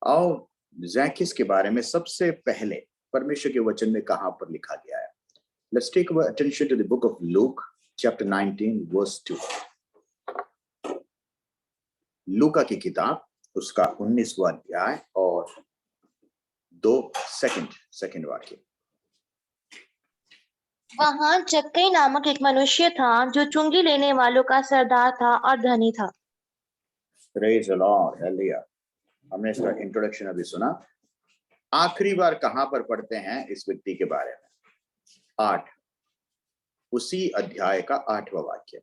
आओ जैकिस के बारे में सबसे पहले परमेश्वर के वचन में कहां पर लिखा गया है। Let's take our attention to the book of Luke, chapter 19, verse 2. लूका की किताब उसका 19वां अध्याय और 2 सेकंड वाक्य। वहां जक्कई नामक एक मनुष्य था जो चुंगी लेने वालों का सरदार था और धनी था। Praise the Lord, hallelujah. हमने इसका इंट्रोडक्शन अभी सुना। आखिरी बार कहां पर पढ़ते हैं इस व्यक्ति के बारे में? 8, उसी अध्याय का 8वां वाक्य।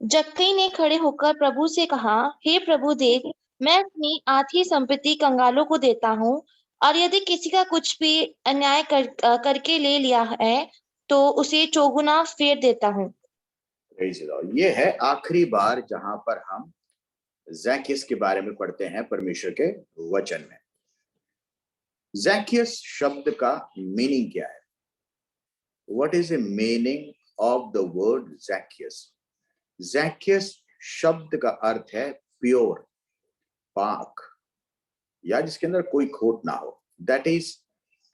जक्कई ने खड़े होकर प्रभु से कहा, हे प्रभु देख, मैं अपनी आधी संपत्ति कंगालों को देता हूँ, और यदि किसी का कुछ भी अन्याय करके ले लिया है तो उसे चौगुना फेर देता हूँ। ये है आखिरी बार जहां पर हम जैकियस के बारे में पढ़ते हैं परमेश्वर के वचन में। जैकियस शब्द का मीनिंग क्या है? What is the meaning of the word Zacchaeus? Zacchaeus शब्द का अर्थ है प्योर, पाक, या जिसके अंदर कोई खोट ना हो। That is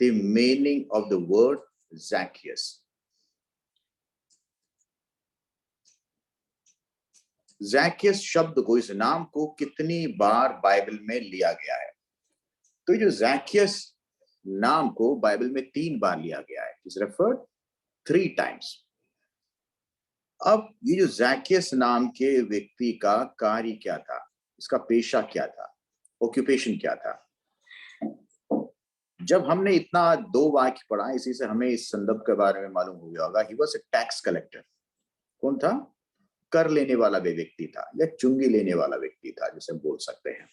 the meaning of the word Zacchaeus. Zacchaeus शब्द को, इस नाम को कितनी बार बाइबल में लिया गया है? तो जो जैकियस नाम को बाइबल में 3 बार लिया गया है। Is referred 3 times. अब ये जो जैकियस नाम के व्यक्ति का कार्य क्या था, इसका पेशा क्या था, ऑक्यूपेशन क्या था? जब हमने इतना 2 वाक्य पढ़ा, इसी से हमें इस संदर्भ के बारे में मालूम हो गया होगा। He was a tax collector. कौन था? कर लेने वाला वे व्यक्ति था, या चुंगी लेने वाला व्यक्ति था, जिसे बोल सकते हैं।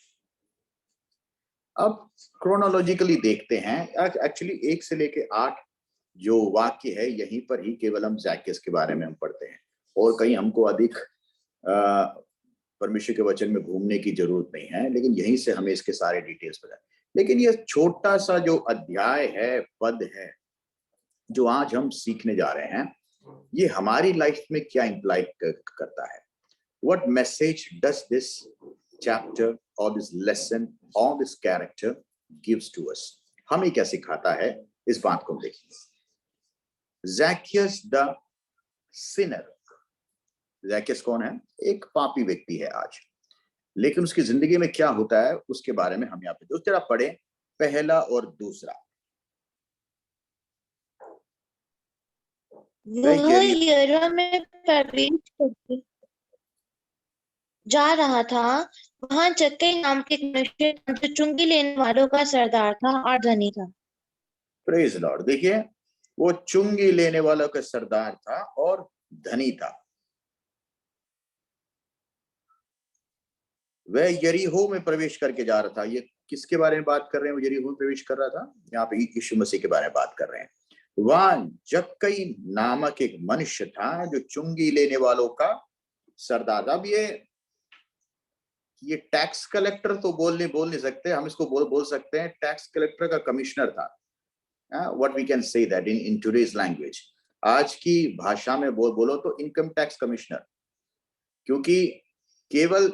अब क्रोनोलॉजिकली देखते हैं, एक्चुअली 1 से लेके 8 जो वाक्य है, यहीं पर ही केवल हम जैकियस के बारे में हम पढ़ते हैं, और कहीं हमको अधिक परमेश्वर के वचन में घूमने की जरूरत नहीं है, लेकिन यहीं से हमें इसके सारे डिटेल्स पता है। लेकिन ये छोटा सा जो अध्याय है, पद है, जो आज हम सीखने जा रहे हैं, ये हमारी लाइफ में क्या इंप्लाई करता है? What message does this chapter or this lesson or this character gives to us? हमें क्या सिखाता है, इस बात को देखिए। Zacchaeus the sinner। Zacchaeus कौन है? एक पापी व्यक्ति है आज, लेकिन उसकी जिंदगी में क्या होता है उसके बारे में हम यहाँ पे जो तरह पढ़े, पहला और दूसरा। वह यरीहो में प्रवेश करके जा रहा था। वहां जक्कई नाम के एक मनुष्य था जो चुंगी लेने वालों का सरदार था और धनी था। Praise Lord. देखिए, वो चुंगी लेने वालों का सरदार था और धनी था। वह यरीहो में प्रवेश करके जा रहा था। ये किसके बारे में बात कर रहे हैं? वो यरीहो में प्रवेश कर रहा था, यहाँ पे यीशु मसीह के बारे में बात कर रहे हैं। वहां जक्कई नामक एक मनुष्य था जो चुंगी लेने वालों का सरदार था। अब ये टैक्स कलेक्टर तो बोल नहीं सकते हम, इसको बोल सकते हैं टैक्स कलेक्टर का कमिश्नर था। What we can say that in today's language. आज की भाषा में बोलो तो इनकम टैक्स कमिश्नर, क्योंकि केवल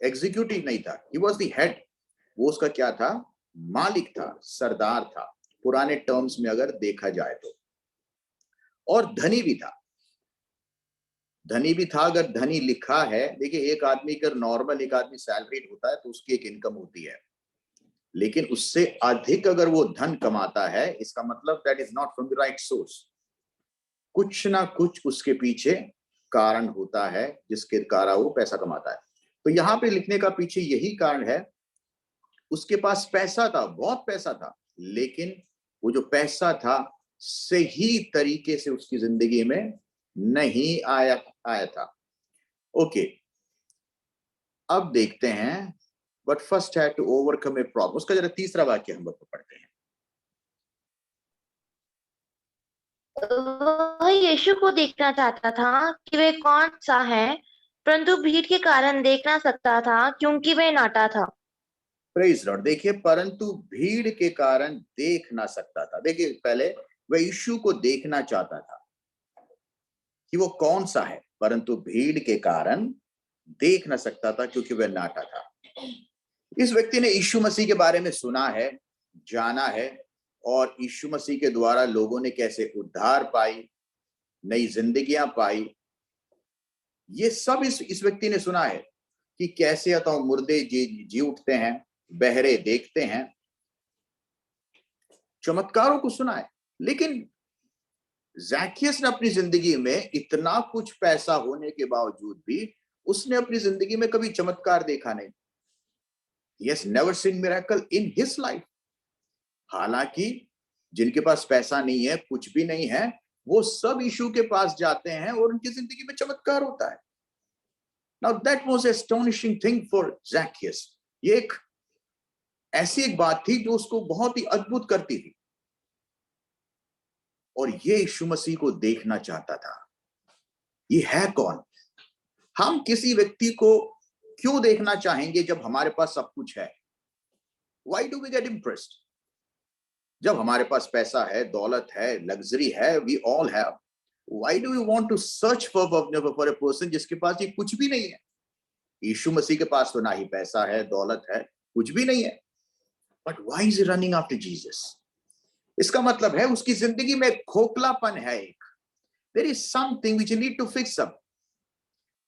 एग्जीक्यूटिव नहीं था, ही वाज द हेड। वो उसका क्या था? मालिक था, सरदार था, पुराने टर्म्स में अगर देखा जाए तो। और धनी भी था। अगर धनी लिखा है, देखिए, एक आदमी अगर नॉर्मल एक आदमी सैलरीड होता है तो उसकी एक इनकम होती है, लेकिन उससे अधिक अगर वो धन कमाता है, इसका मतलब that is not from the right source. कुछ ना कुछ उसके पीछे कारण होता है जिसके कारण वो पैसा कमाता है। तो यहाँ पे लिखने का पीछे यही कारण है। उसके पास पैसा था, बहुत पैसा था, लेकिन वो जो पैसा था सही तरीके से उसकी जिंदगी में नहीं आया था। ओके, अब देखते हैं। But first had to overcome a problem. उसका जरा तीसरा वाक्य हम लोग पढ़ते हैं। वह यीशु को देखना चाहता था कि वे कौन सा है, परंतु भीड़ के कारण देख ना सकता था क्योंकि वह नाटा था। Praise Lord. देखिए, परंतु भीड़ के कारण देख ना सकता था। देखिए, पहले वह यीशु को देखना चाहता था कि वो कौन सा है, परंतु भीड़ के कारण देख ना सकता था क्योंकि वह नाटा था। इस व्यक्ति ने यीशु मसीह के बारे में सुना है, जाना है, और यीशु मसीह के द्वारा लोगों ने कैसे उद्धार पाई, नई जिंदगियां पाई, ये सब इस व्यक्ति ने सुना है कि कैसे अतः मुर्दे जी उठते हैं, बहरे देखते हैं, चमत्कारों को सुना है। लेकिन ज़ैकियस ने अपनी जिंदगी में इतना कुछ पैसा होने के बावजूद भी उसने अपनी जिंदगी में कभी चमत्कार देखा नहीं। He has never seen miracle in his life. हालांकि जिनके पास पैसा नहीं है, कुछ भी नहीं है, वो सब यीशु के पास जाते हैं और उनकी जिंदगी में चमत्कार होता है। Now that was an astonishing thing for Zacchaeus. ये एक ऐसी एक बात थी जो उसको बहुत ही अद्भुत करती थी, और ये यीशु मसीह को देखना चाहता था। ये है कौन? हम किसी व्यक्ति को क्यों देखना चाहेंगे जब हमारे पास सब कुछ है? Why do we get impressed? जब हमारे पास पैसा है, दौलत है, लग्जरी है, we all have. Why do we want to search for a person जिसके पास ये कुछ भी नहीं है? यीशु मसीह के पास तो ना ही पैसा है, दौलत है, कुछ भी नहीं है। But why is he running after Jesus? इसका मतलब है उसकी जिंदगी में खोखलापन है एक। There is something which you need to fix up.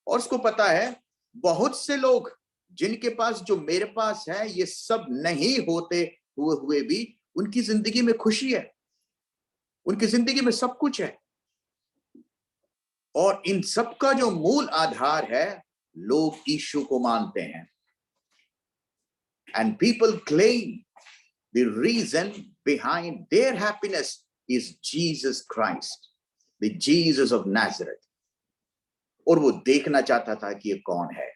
और उसको पता है बहुत से लोग जिनके पास जो मेरे पास है, ये सब नहीं होते हुए भी उनकी जिंदगी में खुशी है, उनकी जिंदगी में सब कुछ है, और इन सब का जो मूल आधार है, लोग यीशु को मानते हैं। And people claim the reason behind their happiness is Jesus Christ, the Jesus of Nazareth. और वो देखना चाहता था कि ये कौन है,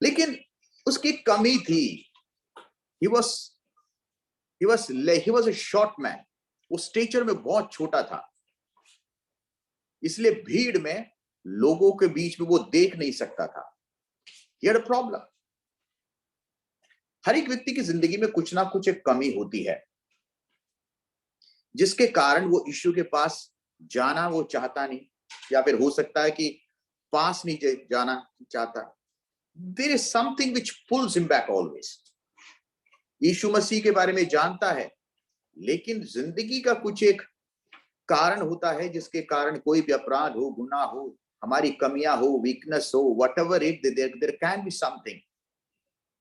लेकिन उसकी कमी थी। He was a short man. वो स्टेचर में बहुत छोटा था, इसलिए भीड़ में लोगों के बीच में वो देख नहीं सकता था। He had a problem. हर एक व्यक्ति की जिंदगी में कुछ ना कुछ एक कमी होती है, जिसके कारण वो यीशु के पास जाना वो चाहता नहीं, या फिर हो सकता है कि पास नहीं जाना चाहता। There is something which pulls him back always. यीशु मसीह के बारे में जानता है, लेकिन जिंदगी का कुछ एक कारण होता है जिसके कारण कोई भी अपराध हो, गुनाह हो, हमारी कमियां हो, वीकनेस हो, whatever it, there can be something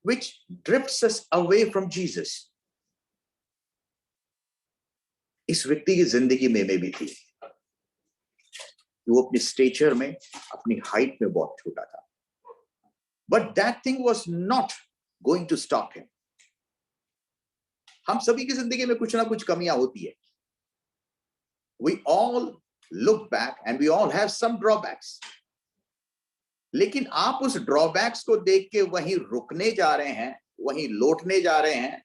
which drifts us away from Jesus. इस व्यक्ति की जिंदगी में भी थी। वो अपनी स्टेचर में, अपनी हाइट में बहुत छोटा था, but that thing was not going to stop him. हम सभी की जिंदगी में कुछ ना कुछ कमियां होती है। We all look back and we all have some drawbacks. लेकिन आप उस ड्रॉबैक्स को देख के वहीं रुकने जा रहे हैं, वहीं लौटने जा रहे हैं,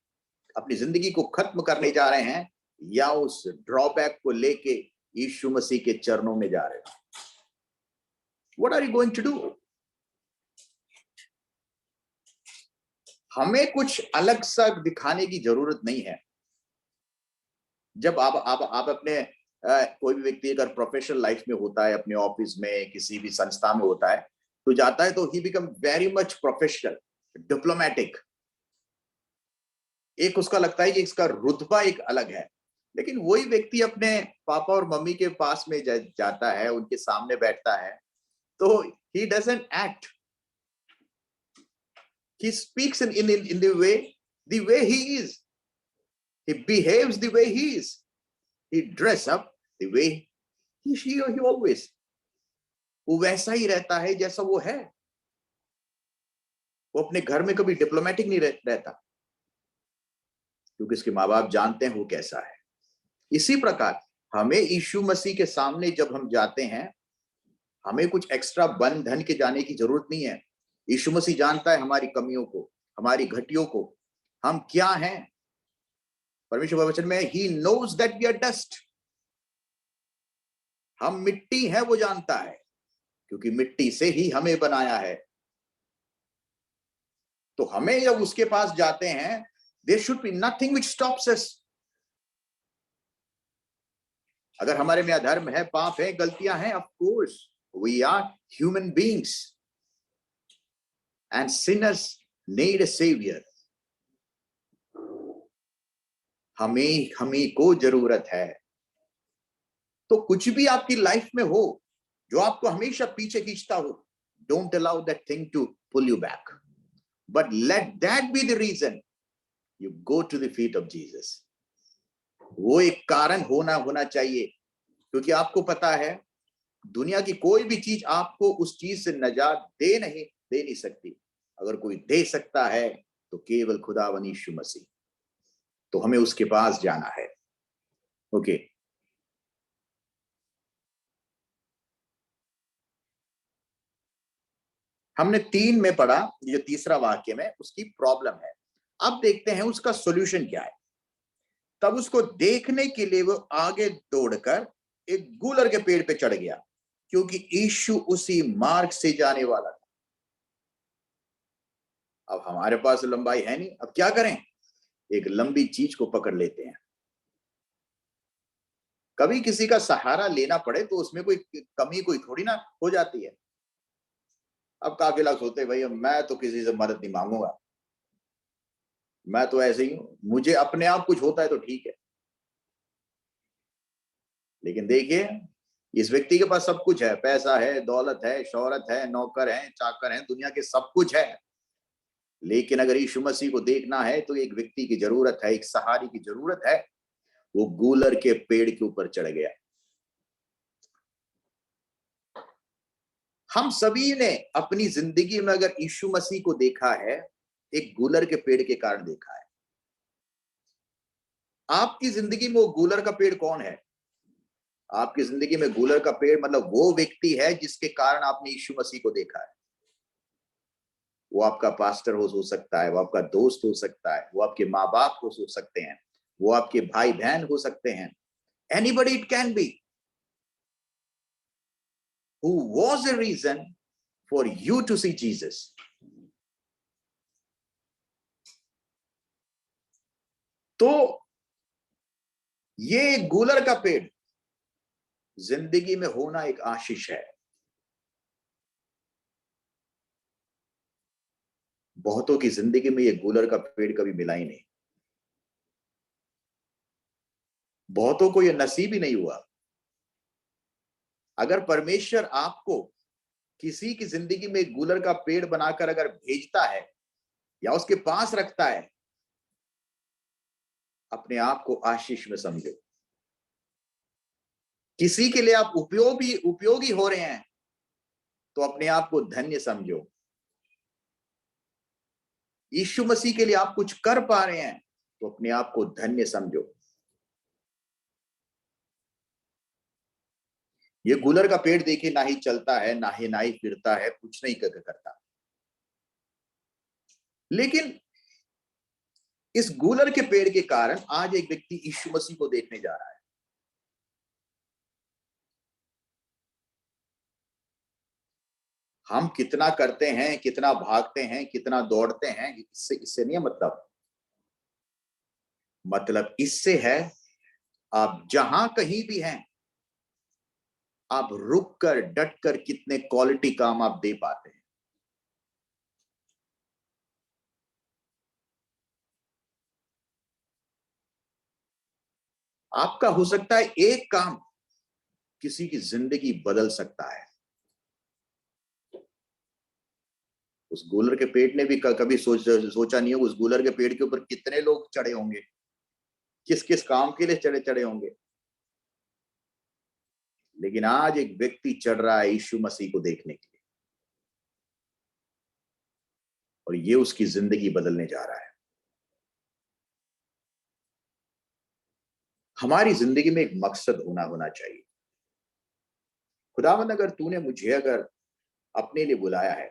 अपनी जिंदगी को खत्म करने जा रहे हैं, या उस ड्रॉबैक को लेके यीशु मसीह के चरणों में जा रहे हैं? What are you going to do? हमें कुछ अलग सा दिखाने की जरूरत नहीं है। जब आप अपने कोई भी व्यक्ति अगर प्रोफेशनल लाइफ में होता है, अपने ऑफिस में, किसी भी संस्था में होता है, तो जाता है तो he become very much professional, diplomatic. एक उसका लगता है कि इसका रुतबा एक अलग है, लेकिन वही व्यक्ति अपने पापा और मम्मी के पास में जाता है, उनके सामने बैठता है, तो he doesn't act. He speaks in the way he is. He behaves the way he is. He dress up the way he always. वो वैसा ही रहता है जैसा वो है। वो अपने घर में कभी डिप्लोमेटिक नहीं रहता, क्योंकि उसके माँ बाप जानते हैं वो कैसा है। इसी प्रकार हमें यीशु मसीह के सामने जब हम जाते हैं, हमें कुछ एक्स्ट्रा बन धन के जाने की जरूरत नहीं है। यीशु मसीह जानता है हमारी कमियों को, हमारी घटियों को, हम क्या हैं। परमेश्वर के वचन में he knows that we are dust. हम मिट्टी है, वो जानता है, क्योंकि मिट्टी से ही हमें बनाया है। तो हमें जब उसके पास जाते हैं, there should be nothing which stops us. अगर हमारे में अधर्म है, पाप है, गलतियां हैं, of course we are human beings, and sinners need a savior. हमें को जरूरत है। तो कुछ भी आपकी लाइफ में हो जो आपको हमेशा पीछे खींचता हो, don't allow that thing to pull you back, but let that be the reason you go to the feet of Jesus. वो एक कारण होना चाहिए, क्योंकि आपको पता है दुनिया की कोई भी चीज आपको उस चीज से निजात दे नहीं सकती। अगर कोई दे सकता है तो केवल खुदावन यीशु मसीह। तो हमें उसके पास जाना है। ओके, हमने 3 में पढ़ा, जो तीसरा वाक्य में उसकी प्रॉब्लम है। अब देखते हैं उसका सॉल्यूशन क्या है। तब उसको देखने के लिए वो आगे दौड़कर एक गूलर के पेड़ पे चढ़ गया, क्योंकि यीशु उसी मार्ग से जाने वाला था। अब हमारे पास लंबाई है नहीं, अब क्या करें? एक लंबी चीज को पकड़ लेते हैं। कभी किसी का सहारा लेना पड़े तो उसमें कोई कमी कोई थोड़ी ना हो जाती है। अब काफी लोग सोचते हैं भाई मैं तो किसी से मदद नहीं मांगूंगा, मैं तो ऐसे ही हूं, मुझे अपने आप कुछ होता है तो ठीक है। लेकिन देखिए इस व्यक्ति के पास सब कुछ है, पैसा है, दौलत है, शोहरत है, नौकर है, चाकर है, दुनिया के सब कुछ है। लेकिन अगर यीशु मसीह को देखना है तो एक व्यक्ति की जरूरत है, एक सहारे की जरूरत है। वो गूलर के पेड़ के ऊपर चढ़ गया। हम सभी ने अपनी जिंदगी में अगर यीशु मसीह को देखा है, एक गूलर के पेड़ के कारण देखा है। आपकी जिंदगी में वो गूलर का पेड़ कौन है? आपकी जिंदगी में गूलर का पेड़ मतलब वो व्यक्ति है जिसके कारण आपने यीशु मसीह को देखा है। वो आपका पास्टर हो सकता है, वो आपका दोस्त हो सकता है, वो आपके माँ बाप हो सकते हैं, वो आपके भाई बहन हो सकते हैं। Anybody it can be who was a reason for you to see Jesus. तो ये गूलर का पेड़ जिंदगी में होना एक आशीष है। बहुतों की जिंदगी में ये गूलर का पेड़ कभी मिला ही नहीं, बहुतों को ये नसीब ही नहीं हुआ। अगर परमेश्वर आपको किसी की जिंदगी में गूलर का पेड़ बनाकर अगर भेजता है या उसके पास रखता है, अपने आप को आशीष में समझो। किसी के लिए आप उपयोगी हो रहे हैं तो अपने आप को धन्य समझो। यीशु मसीह के लिए आप कुछ कर पा रहे हैं तो अपने आप को धन्य समझो। ये गूलर का पेड़ देखिए, ना ही चलता है, ना ही फिरता है, कुछ नहीं करता। लेकिन इस गूलर के पेड़ के कारण आज एक व्यक्ति यीशु मसीह को देखने जा रहा है। हम कितना करते हैं, कितना भागते हैं, कितना दौड़ते हैं, इससे नहीं है मतलब इससे है आप जहां कहीं भी हैं, आप रुक कर डट कर कितने क्वालिटी काम आप दे पाते हैं। आपका हो सकता है एक काम किसी की जिंदगी बदल सकता है। उस गूलर के पेड़ ने भी कभी सोचा नहीं हो उस गूलर के पेड़ के ऊपर कितने लोग चढ़े होंगे, किस किस काम के लिए चढ़े होंगे। लेकिन आज एक व्यक्ति चढ़ रहा है यीशु मसीह को देखने के लिए, और ये उसकी जिंदगी बदलने जा रहा है। हमारी जिंदगी में एक मकसद होना चाहिए। खुदावंद अगर तूने मुझे अगर अपने लिए बुलाया है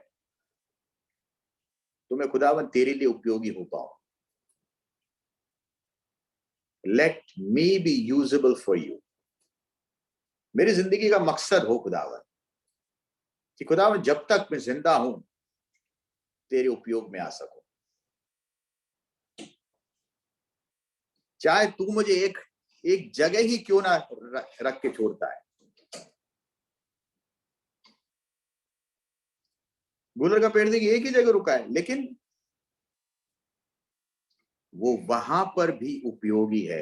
तो मैं खुदावंद तेरे लिए उपयोगी हो पाऊं। Let me be usable for you. मेरी जिंदगी का मकसद हो खुदावंद कि खुदावंद जब तक मैं जिंदा हूं तेरे उपयोग में आ सकूं। चाहे तू मुझे एक जगह ही क्यों ना रख के छोड़ता है, गूलर का पेड़ देखिए एक ही जगह रुका है, लेकिन वो वहां पर भी उपयोगी है।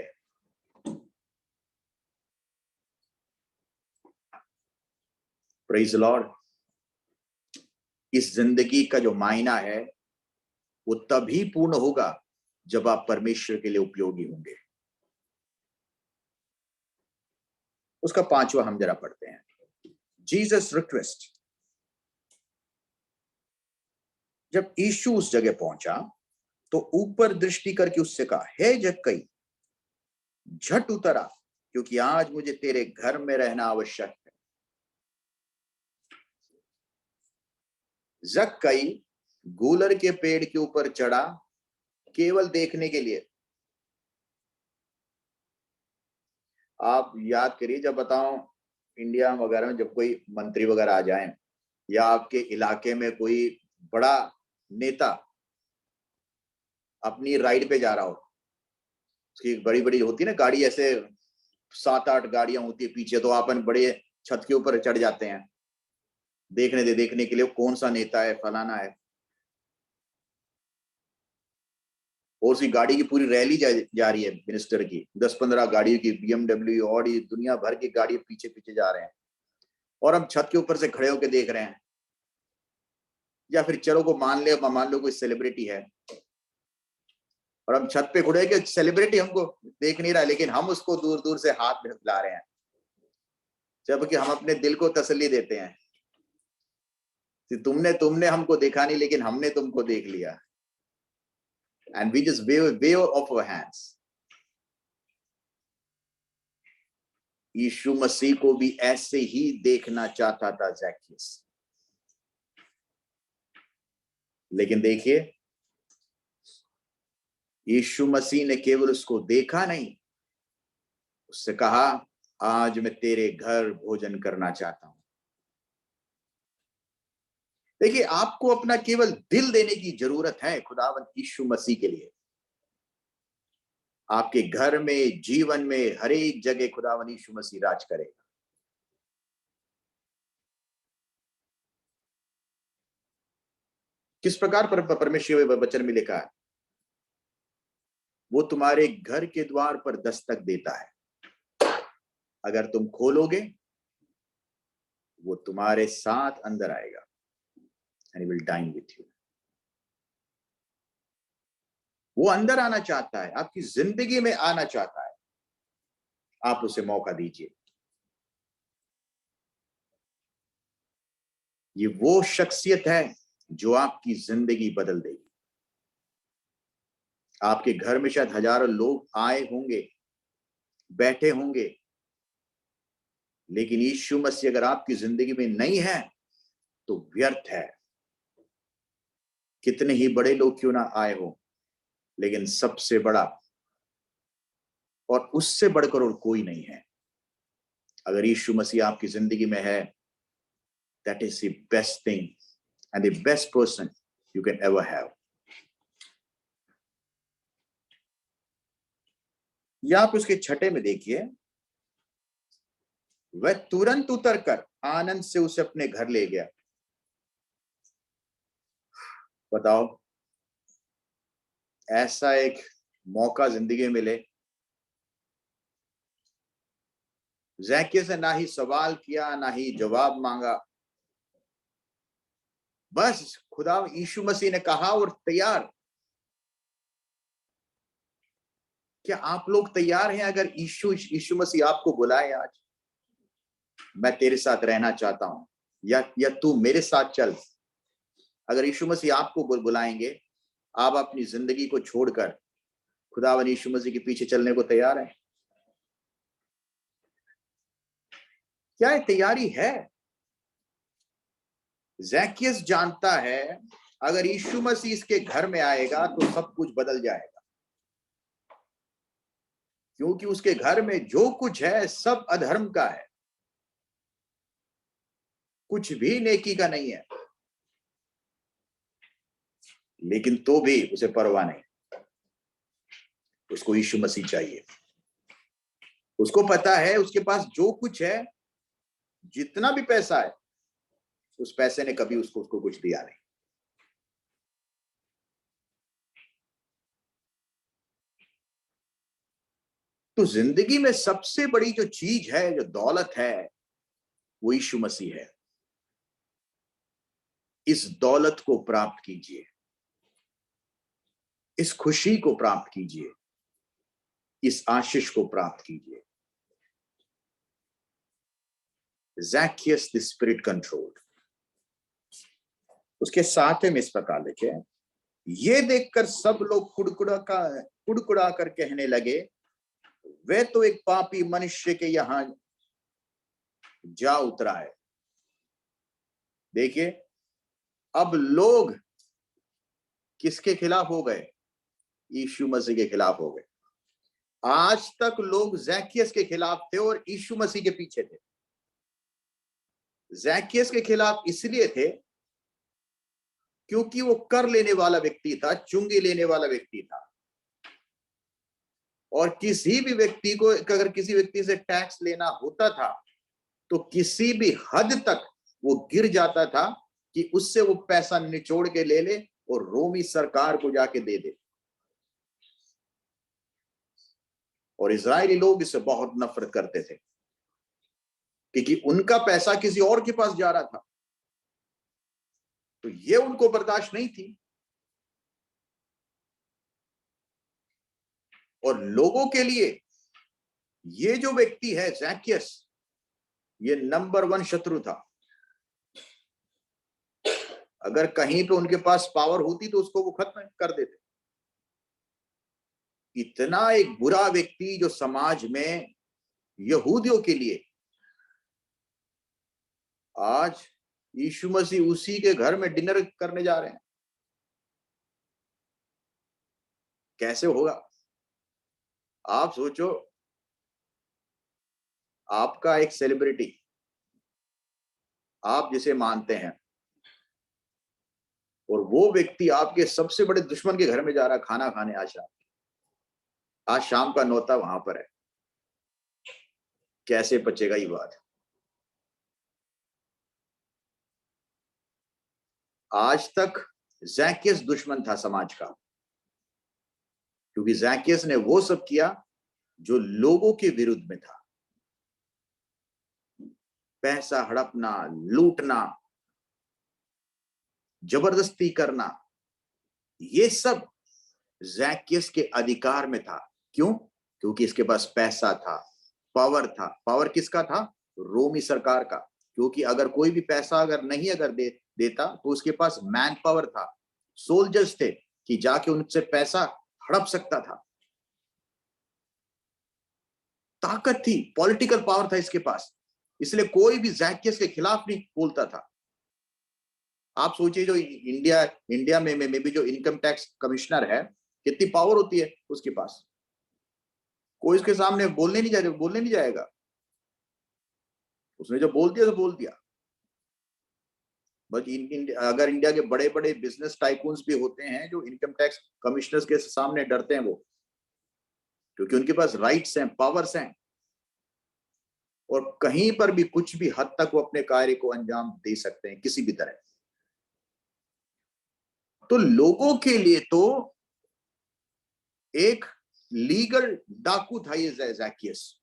Praise the Lord. इस जिंदगी का जो मायना है वो तभी पूर्ण होगा जब आप परमेश्वर के लिए उपयोगी होंगे। उसका 5वां हम जरा पढ़ते हैं। Jesus request. जब यीशु उस जगह पहुंचा तो ऊपर दृष्टि करके उससे कहा, हे जक्कई, झट उतर आ, क्योंकि आज मुझे तेरे घर में रहना आवश्यक है। जक्कई गूलर के पेड़ के ऊपर चढ़ा केवल देखने के लिए। आप याद करिए, जब बताओ इंडिया वगैरह में जब कोई मंत्री वगैरह आ जाए या आपके इलाके में कोई बड़ा नेता अपनी राइड पे जा रहा हो, उसकी बड़ी बड़ी होती है ना गाड़ी, ऐसे 7-8 गाड़ियां होती है पीछे, तो अपन बड़े छत के ऊपर चढ़ जाते हैं देखने के लिए कौन सा नेता है, फलाना है। और उसी गाड़ी की पूरी रैली जा रही है मिनिस्टर की, 10-15 गाड़ियों की, BMW, ऑडी, दुनिया भर की गाड़ी पीछे पीछे जा रहे हैं, और हम छत के ऊपर से खड़े होकर देख रहे हैं। या फिर चलो को मान लो कोई सेलिब्रिटी है और हम छत पे खड़े कि सेलिब्रिटी हमको देख नहीं रहा, लेकिन हम उसको दूर दूर से हाथ में हिला रहे हैं, जबकि हम अपने दिल को तसल्ली देते हैं कि तुमने हमको देखा नहीं, लेकिन हमने तुमको देख लिया। And we just wave off our hands. यीशु मसीह को भी ऐसे ही देखना चाहता था ज़क्कियस, लेकिन देखिए यीशु मसीह ने केवल उसको देखा नहीं, उससे कहा, आज मैं तेरे घर भोजन करना चाहता हूं। देखिए, आपको अपना केवल दिल देने की जरूरत है खुदावंद यीशु मसीह के लिए। आपके घर में, जीवन में, हर एक जगह खुदावंद यीशु मसीह राज करेगा। किस प्रकार परमेश्वर वचन में लिखा है, वो तुम्हारे घर के द्वार पर दस्तक देता है, अगर तुम खोलोगे वो तुम्हारे साथ अंदर आएगा, and he will dine with you। वो अंदर आना चाहता है, आपकी जिंदगी में आना चाहता है, आप उसे मौका दीजिए। ये वो शख्सियत है जो आपकी जिंदगी बदल देगी। आपके घर में शायद हजारों लोग आए होंगे, बैठे होंगे, लेकिन यीशु मसीह अगर आपकी जिंदगी में नहीं है तो व्यर्थ है। कितने ही बड़े लोग क्यों ना आए हो, लेकिन सबसे बड़ा और उससे बढ़कर और कोई नहीं है। अगर यीशु मसीह आपकी जिंदगी में है, that is the best thing and the best person you can ever have। या आप उसके 6 में देखिए, वह तुरंत उतरकर आनंद से उसे अपने घर ले गया। बताओ, ऐसा एक मौका जिंदगी में मिले। ज़क्कियस ने ना ही सवाल किया, ना ही जवाब मांगा, बस खुदा यीशु मसीह ने कहा और तैयार। क्या आप लोग तैयार हैं? अगर यीशु मसीह आपको बुलाए, आज मैं तेरे साथ रहना चाहता हूं, या तू मेरे साथ चल। अगर यीशु मसीह आपको बुलाएंगे, आप अपनी जिंदगी को छोड़कर खुदावन यीशु मसीह के पीछे चलने को तैयार हैं? क्या ये तैयारी है? ज़क्कियस जानता है अगर यीशु मसीह इसके घर में आएगा तो सब कुछ बदल जाएगा, क्योंकि उसके घर में जो कुछ है सब अधर्म का है, कुछ भी नेकी का नहीं है। लेकिन तो भी उसे परवाह नहीं, उसको यीशु मसीह चाहिए। उसको पता है उसके पास जो कुछ है, जितना भी पैसा है, उस पैसे ने कभी उसको कुछ दिया नहीं। तो जिंदगी में सबसे बड़ी जो चीज है, जो दौलत है, वो यीशु मसीह है। इस दौलत को प्राप्त कीजिए, इस खुशी को प्राप्त कीजिए, इस आशीष को प्राप्त कीजिए। ज़ैकियस द स्पिरिट कंट्रोल्ड। उसके साथ में इस प्रकार लिखे, ये देखकर सब लोग कुड़कुड़ा कर कहने लगे, वे तो एक पापी मनुष्य के यहां जा उतरा है। देखिए, अब लोग किसके खिलाफ हो गए? यीशु मसीह के खिलाफ हो गए। आज तक लोग ज़ैकियस के खिलाफ थे और यीशु मसीह के पीछे थे। ज़ैकियस के खिलाफ इसलिए थे क्योंकि वो कर लेने वाला व्यक्ति था, चुंगी लेने वाला व्यक्ति था, और किसी भी व्यक्ति को अगर किसी व्यक्ति से टैक्स लेना होता था तो किसी भी हद तक वो गिर जाता था कि उससे वो पैसा निचोड़ के ले ले और रोमी सरकार को जाके दे दे। और इजरायली लोग इससे बहुत नफरत करते थे क्योंकि उनका पैसा किसी और के पास जा रहा था, तो ये उनको बर्दाश्त नहीं थी। और लोगों के लिए ये जो व्यक्ति है ज़ैकियस, ये नंबर 1 शत्रु था। अगर कहीं पे उनके पास पावर होती तो उसको वो खत्म कर देते। इतना एक बुरा व्यक्ति जो समाज में यहूदियों के लिए, आज यीशु मसीह उसी के घर में डिनर करने जा रहे हैं। कैसे होगा? आप सोचो, आपका एक सेलिब्रिटी, आप जिसे मानते हैं, और वो व्यक्ति आपके सबसे बड़े दुश्मन के घर में जा रहा है खाना खाने। आज शाम का नौता वहां पर है। कैसे बचेगा ये बात? आज तक ज़ैकियस दुश्मन था समाज का, क्योंकि ज़ैकियस ने वो सब किया जो लोगों के विरुद्ध में था। पैसा हड़पना, लूटना, जबरदस्ती करना, ये सब ज़ैकियस के अधिकार में था। क्यों? क्योंकि इसके पास पैसा था, पावर था। पावर किसका था? रोमी सरकार का। क्योंकि अगर कोई भी पैसा अगर नहीं देता तो उसके पास मैन पावर था, सोल्जर्स थे कि जाके उनसे पैसा हड़प सकता था। ताकत थी, पॉलिटिकल पावर था इसके पास, इसलिए कोई भी ज़ैकियस के खिलाफ नहीं बोलता था। आप सोचिए, जो इंडिया में भी जो इनकम टैक्स कमिश्नर है, कितनी पावर होती है उसके पास। कोई उसके सामने बोलने नहीं जाएगा। उसने जो बोल दिया तो बोल दिया। बट अगर इंडिया के बड़े बड़े बिजनेस टाइकून्स भी होते हैं जो इनकम टैक्स कमिश्नर्स के सामने डरते हैं, वो क्योंकि उनके पास राइट्स हैं, पावर्स हैं, और कहीं पर भी कुछ भी हद तक वो अपने कार्य को अंजाम दे सकते हैं किसी भी तरह। तो लोगों के लिए तो एक लीगल डाकू था ये ज़ैकियस,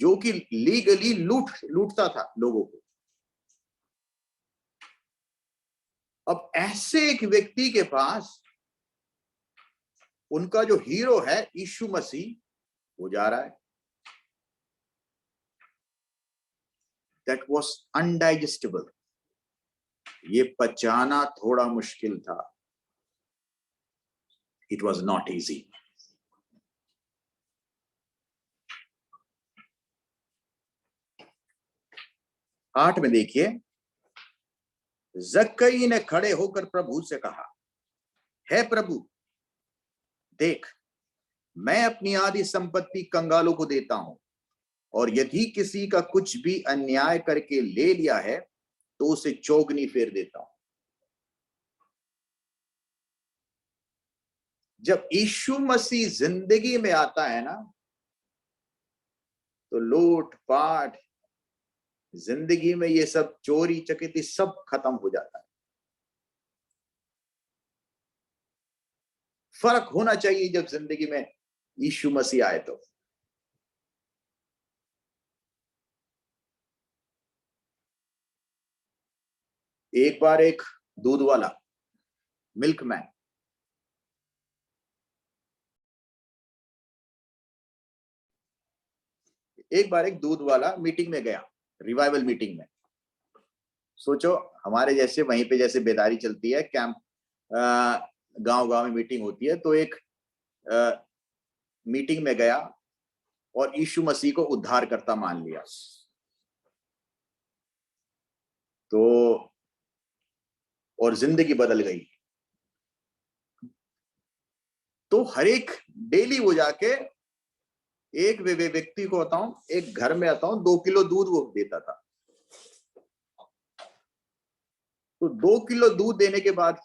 जो कि लीगली लूटता था लोगों को। अब ऐसे एक व्यक्ति के पास उनका जो हीरो है यीशु मसीह, वो जा रहा है। That was undigestable. ये पचाना थोड़ा मुश्किल था। It was not easy. आठ में देखिए, जक्कई ने खड़े होकर प्रभु से कहा, हे प्रभु, देख, मैं अपनी आधी संपत्ति कंगालों को देता हूं, और यदि किसी का कुछ भी अन्याय करके ले लिया है तो उसे चौगनी फेर देता हूं। जब यीशु मसीह जिंदगी में आता है ना, तो लूट पाट, जिंदगी में ये सब चोरी चकेती सब खत्म हो जाता है। फर्क होना चाहिए जब जिंदगी में यीशु मसीह आए तो। एक बार एक दूध वाला, मिल्कमैन, एक बार एक दूध वाला मीटिंग में गया, रिवाइवल मीटिंग में। सोचो हमारे जैसे वहीं पे जैसे बेदारी चलती है, कैंप गांव गांव में मीटिंग होती है, तो एक मीटिंग में गया और यीशु मसीह को उद्धार करता मान लिया। तो और जिंदगी बदल गई। तो हर एक डेली वो जाके एक व्यक्ति को बताऊं, एक घर में आता हूं 2 किलो दूध वो देता था। तो 2 किलो दूध देने के बाद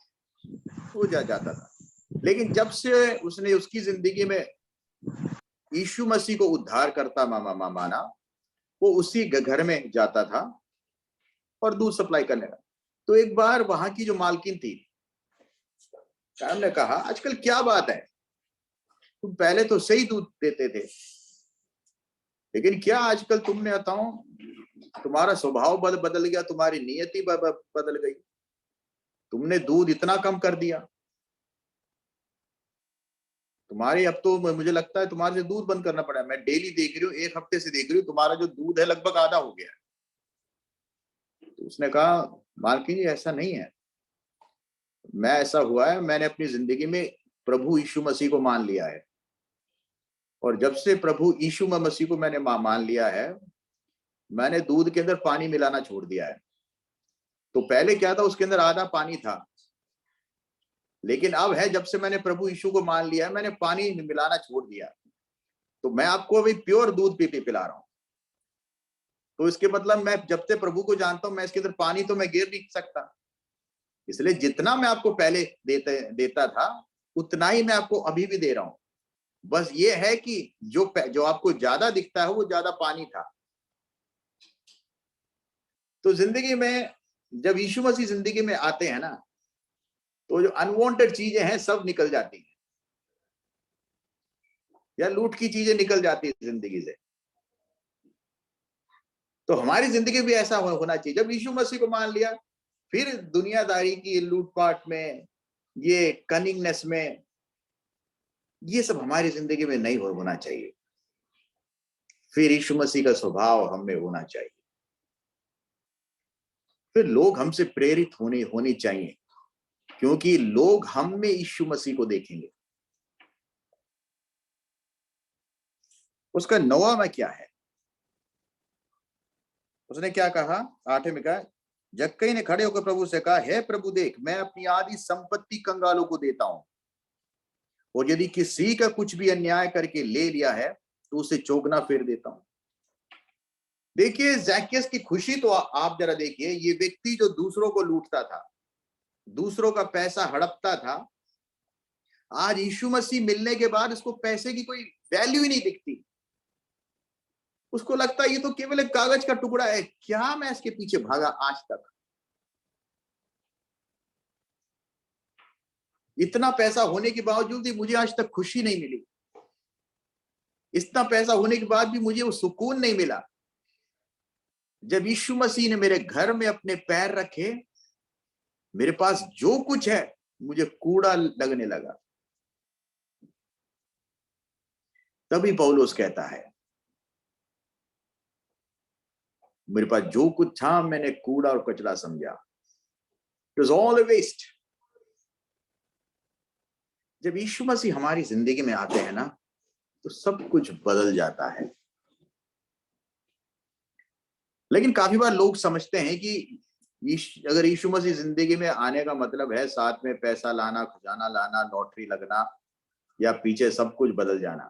वो जाता था। लेकिन जब से उसने उसकी जिंदगी में यीशु मसीह को उद्धार करता माना, वो उसी घर में जाता था और दूध सप्लाई करने लगा। तो एक बार वहां की जो मालकिन थी, ने कहा, आजकल क्या बात है, तुम पहले तो सही दूध देते थे, लेकिन क्या आजकल तुमने बताऊं तुम्हारा स्वभाव बदल गया, तुम्हारी नियति बदल गई, तुमने दूध इतना कम कर दिया, तुम्हारी अब तो मुझे लगता है तुम्हारे से दूध बंद करना पड़ा। मैं डेली देख रही हूँ, 1 हफ्ते से देख रही हूँ, तुम्हारा जो दूध है लगभग आधा हो गया। तो उसने कहा, मालकिन जी ऐसा नहीं है, मैं ऐसा हुआ है, मैंने अपनी जिंदगी में प्रभु यीशु मसीह को मान लिया है, और जब से प्रभु यीशु मसीह को मैंने मान लिया है, मैंने दूध के अंदर पानी मिलाना छोड़ दिया है। तो पहले क्या था, उसके अंदर आधा पानी था, लेकिन अब है, जब से मैंने प्रभु यीशु को मान लिया है, मैंने पानी मिलाना छोड़ दिया। तो मैं आपको अभी प्योर दूध पिला रहा हूं। तो इसके मतलब मैं जब से प्रभु को जानता हूं, मैं इसके अंदर पानी तो मैं गिर नहीं सकता, इसलिए जितना मैं आपको पहले देता था उतना ही मैं आपको अभी भी दे रहा हूं। बस ये है कि जो आपको ज्यादा दिखता है वो ज्यादा पानी था। तो जिंदगी में जब यीशु मसीह जिंदगी में आते हैं ना, तो जो अनवांटेड चीजें हैं सब निकल जाती हैं, या लूट की चीजें निकल जाती है जिंदगी से। तो हमारी जिंदगी भी ऐसा होना चाहिए। जब यीशु मसीह को मान लिया, फिर दुनियादारी की लूटपाट में, ये कनिंगनेस में, ये सब हमारी जिंदगी में नहीं होना चाहिए। फिर यीशु मसीह का स्वभाव हमें होना चाहिए। फिर लोग हमसे प्रेरित होनी चाहिए, क्योंकि लोग हम में यीशु मसीह को देखेंगे। उसका 9वां में क्या है, उसने क्या कहा, 8वें में कहा, जक्कई ने खड़े होकर प्रभु से कहा, हे प्रभु देख, मैं अपनी आधी संपत्ति कंगालों को देता हूं, और यदि किसी का कुछ भी अन्याय करके ले लिया है तो उसे चौगुना फेर देता हूं। देखिए ज़क्कैयस की खुशी तो आप जरा देखिए, ये व्यक्ति जो दूसरों को लूटता था, दूसरों का पैसा हड़पता था, आज यीशु मसीह मिलने के बाद इसको पैसे की कोई वैल्यू ही नहीं दिखती। उसको लगता है ये तो केवल एक कागज का टुकड़ा है, क्या मैं इसके पीछे भागा आज तक। इतना पैसा होने के बावजूद भी मुझे आज तक खुशी नहीं मिली, इतना पैसा होने के बाद भी मुझे वो सुकून नहीं मिला। जब यीशु मसीह ने मेरे घर में अपने पैर रखे, मेरे पास जो कुछ है मुझे कूड़ा लगने लगा। तभी पौलुस कहता है, मेरे पास जो कुछ था मैंने कूड़ा और कचरा समझा, it was all a waste. जब यीशु मसीह हमारी जिंदगी में आते हैं ना, तो सब कुछ बदल जाता है। लेकिन काफी बार लोग समझते हैं कि अगर यीशु मसीह जिंदगी में आने का मतलब है साथ में पैसा लाना, खजाना लाना, लॉटरी लगना, या पीछे सब कुछ बदल जाना।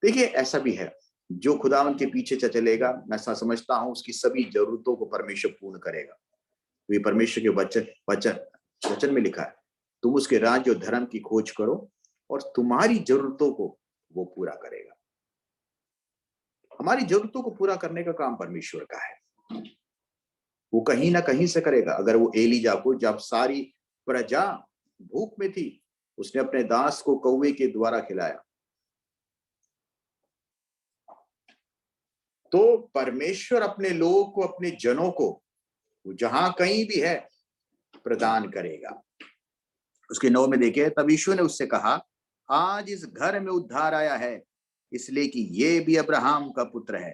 देखिए ऐसा भी है, जो खुदावंद के पीछे चलेगा, मैं समझता हूं उसकी सभी जरूरतों को परमेश्वर पूर्ण करेगा। तो ये परमेश्वर के वचन में लिखा है, तुम उसके राज्य और धर्म की खोज करो और तुम्हारी जरूरतों को वो पूरा करेगा। हमारी जरूरतों को पूरा करने का काम परमेश्वर का है, वो कहीं ना कहीं से करेगा। अगर वो एलीजा को, जब सारी प्रजा भूख में थी, उसने अपने दास को कौवे के द्वारा खिलाया, तो परमेश्वर अपने लोगों को, अपने जनों को वो जहां कहीं भी है प्रदान करेगा। उसके 9 में देखिए, तब यीशु ने उससे कहा, आज इस घर में उद्धार आया है, इसलिए कि ये भी अब्राहम का पुत्र है,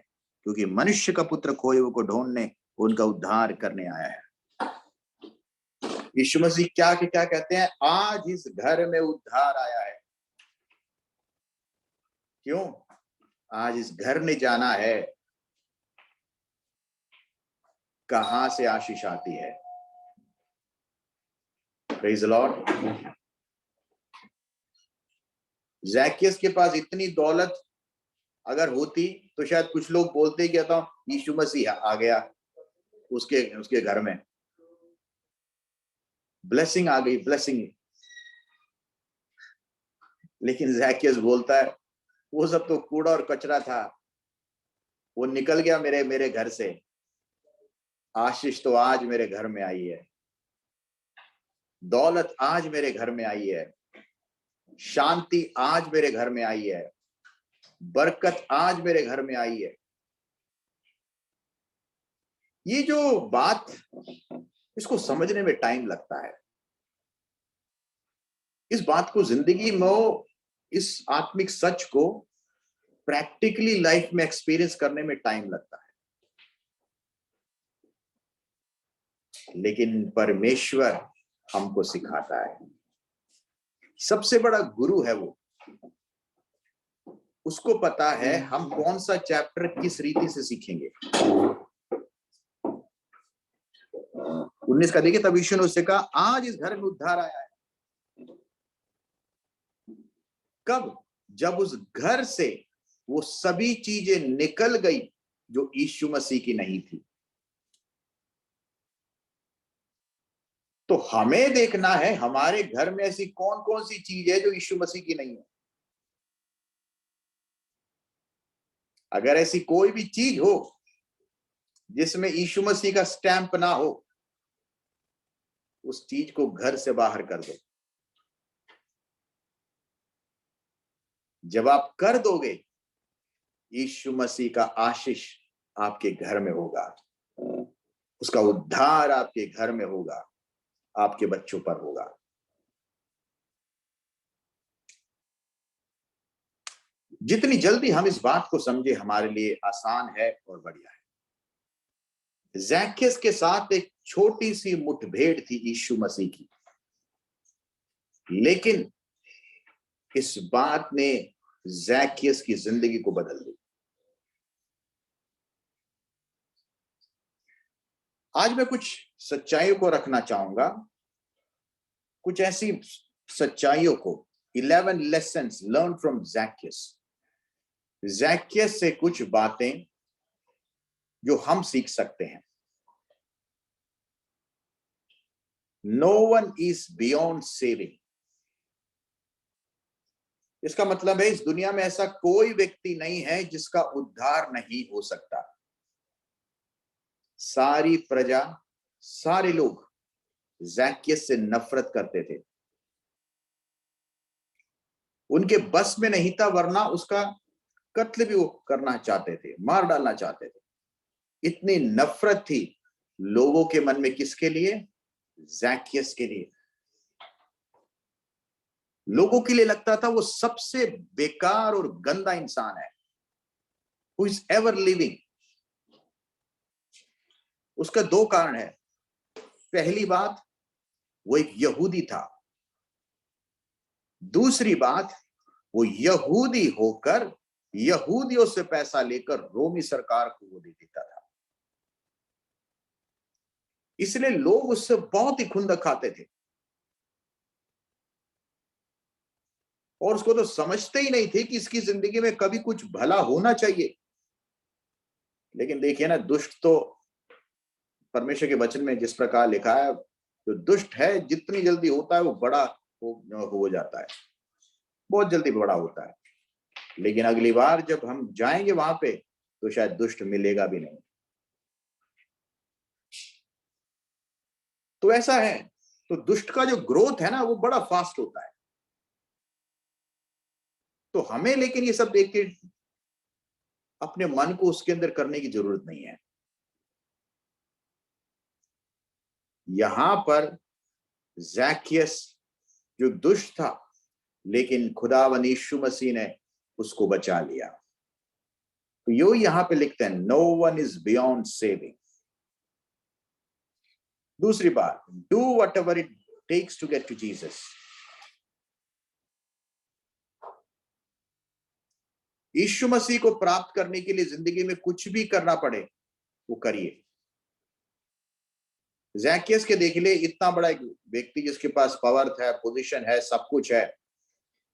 क्योंकि मनुष्य का पुत्र खोए हुए को ढूंढने, उनका उद्धार करने आया है। यीशु मसीह क्या कहते हैं? आज इस घर में उद्धार आया है। क्यों? आज इस घर ने जाना है कहां से आशीष आती है। Praise the Lord. ज़ैकेयस के पास इतनी दौलत अगर होती तो शायद कुछ लोग बोलते कि था यीशु मसीह आ गया उसके घर में, ब्लेसिंग आ गई, ब्लेसिंग। लेकिन ज़ैकेयस बोलता है वो सब तो कूड़ा और कचरा था, वो निकल गया मेरे घर से। आशीष तो आज मेरे घर में आई है, दौलत आज मेरे घर में आई है, शांति आज मेरे घर में आई है, बरकत आज मेरे घर में आई है। ये जो बात, इसको समझने में टाइम लगता है। इस बात को जिंदगी में, इस आत्मिक सच को प्रैक्टिकली लाइफ में एक्सपीरियंस करने में टाइम लगता है। लेकिन परमेश्वर हमको सिखाता है। सबसे बड़ा गुरु है वो, उसको पता है हम कौन सा चैप्टर किस रीति से सीखेंगे। 19 का देखिए, तब यीशु ने उससे कहा, आज इस घर में उद्धार आया है। कब? जब उस घर से वो सभी चीजें निकल गई जो यीशु मसीह की नहीं थी। तो हमें देखना है हमारे घर में ऐसी कौन कौन सी चीज है जो यीशु मसीह की नहीं है। अगर ऐसी कोई भी चीज हो जिसमें यीशु मसीह का स्टैंप ना हो, उस चीज को घर से बाहर कर दो। जब आप कर दोगे, यीशु मसीह का आशीष आपके घर में होगा, उसका उद्धार आपके घर में होगा, आपके बच्चों पर होगा। जितनी जल्दी हम इस बात को समझे हमारे लिए आसान है और बढ़िया है। ज़ैकेयस के साथ एक छोटी सी मुठभेड़ थी यीशु मसीह की, लेकिन इस बात ने ज़ैकेयस की जिंदगी को बदल दी। आज मैं कुछ सच्चाइयों को रखना चाहूंगा, कुछ ऐसी सच्चाइयों को, 11 lessons learn from Zacchaeus. Zacchaeus से कुछ बातें जो हम सीख सकते हैं। No one is beyond saving. इसका मतलब है इस दुनिया में ऐसा कोई व्यक्ति नहीं है जिसका उद्धार नहीं हो सकता। सारी प्रजा, सारे लोग ज़ैकेयस से नफरत करते थे, उनके बस में नहीं था, वरना उसका कत्ल भी वो करना चाहते थे, मार डालना चाहते थे। इतनी नफरत थी लोगों के मन में। किसके लिए? ज़ैकेयस के लिए। लोगों के लिए लगता था वो सबसे बेकार और गंदा इंसान है, हु इज एवर लिविंग। उसका 2 कारण है। पहली बात, वो एक यहूदी था। दूसरी बात, वो यहूदी होकर यहूदियों से पैसा लेकर रोमी सरकार को वो दे देता था। इसलिए लोग उससे बहुत ही खुंदक खाते थे और उसको तो समझते ही नहीं थे कि इसकी जिंदगी में कभी कुछ भला होना चाहिए। लेकिन देखिए ना, दुष्ट तो परमेश्वर के वचन में जिस प्रकार लिखा है, जो दुष्ट है जितनी जल्दी होता है वो बड़ा हो जाता है, बहुत जल्दी बड़ा होता है। लेकिन अगली बार जब हम जाएंगे वहां पे तो शायद दुष्ट मिलेगा भी नहीं। तो ऐसा है, तो दुष्ट का जो ग्रोथ है ना वो बड़ा फास्ट होता है। तो हमें लेकिन ये सब देख के अपने मन को उसके अंदर करने की जरूरत नहीं है। यहां पर ज़ैकियस जो दुष्ट था, लेकिन खुदावन यीशु मसीह ने उसको बचा लिया। तो यो यहां पे लिखते हैं, no one is beyond saving. दूसरी बात, do whatever it takes to get to Jesus. Yeshu Masih को प्राप्त करने के लिए जिंदगी में कुछ भी करना पड़े वो करिए। ज़ैकियस के देख ले, इतना बड़ा एक व्यक्ति जिसके पास पावर है, पोजीशन है, सब कुछ है,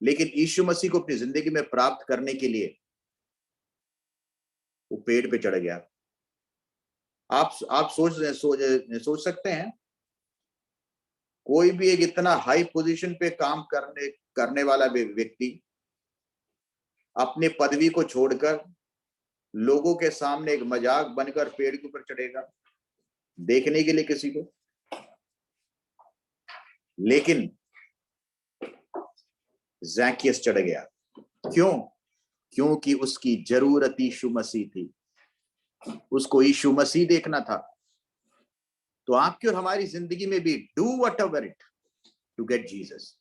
लेकिन यीशु मसीह को अपनी जिंदगी में प्राप्त करने के लिए वो पेड़ पे चढ़ गया। आप सोच सकते हैं, कोई भी एक इतना हाई पोजीशन पे काम करने वाला व्यक्ति अपने पदवी को छोड़कर लोगों के सामने एक मजाक बनकर पेड़ के ऊपर चढ़ेगा देखने के लिए किसी को? लेकिन ज़ैकियस चढ़ गया। क्यों? क्योंकि उसकी जरूरत यीशु मसीह थी, उसको यीशु मसीह देखना था। तो आपकी और हमारी जिंदगी में भी do whatever it to get Jesus.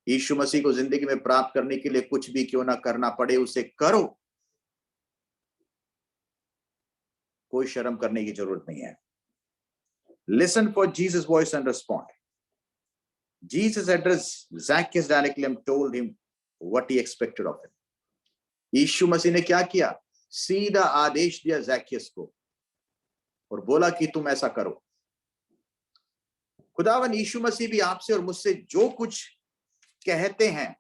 Yeshu Masih को जिंदगी में प्राप्त करने के लिए कुछ भी क्यों ना करना पड़े, उसे करो। कोई शर्म करने की जरूरत नहीं है। Listen for Jesus voice and respond. Jesus addressed Zacchaeus directly and told him what he expected of him. यीशु मसीह ने क्या किया? सीधा आदेश दिया ज़ैकियस को और बोला कि तुम ऐसा करो। खुदावन यीशु मसीह भी आपसे और मुझसे जो कुछ कहते हैं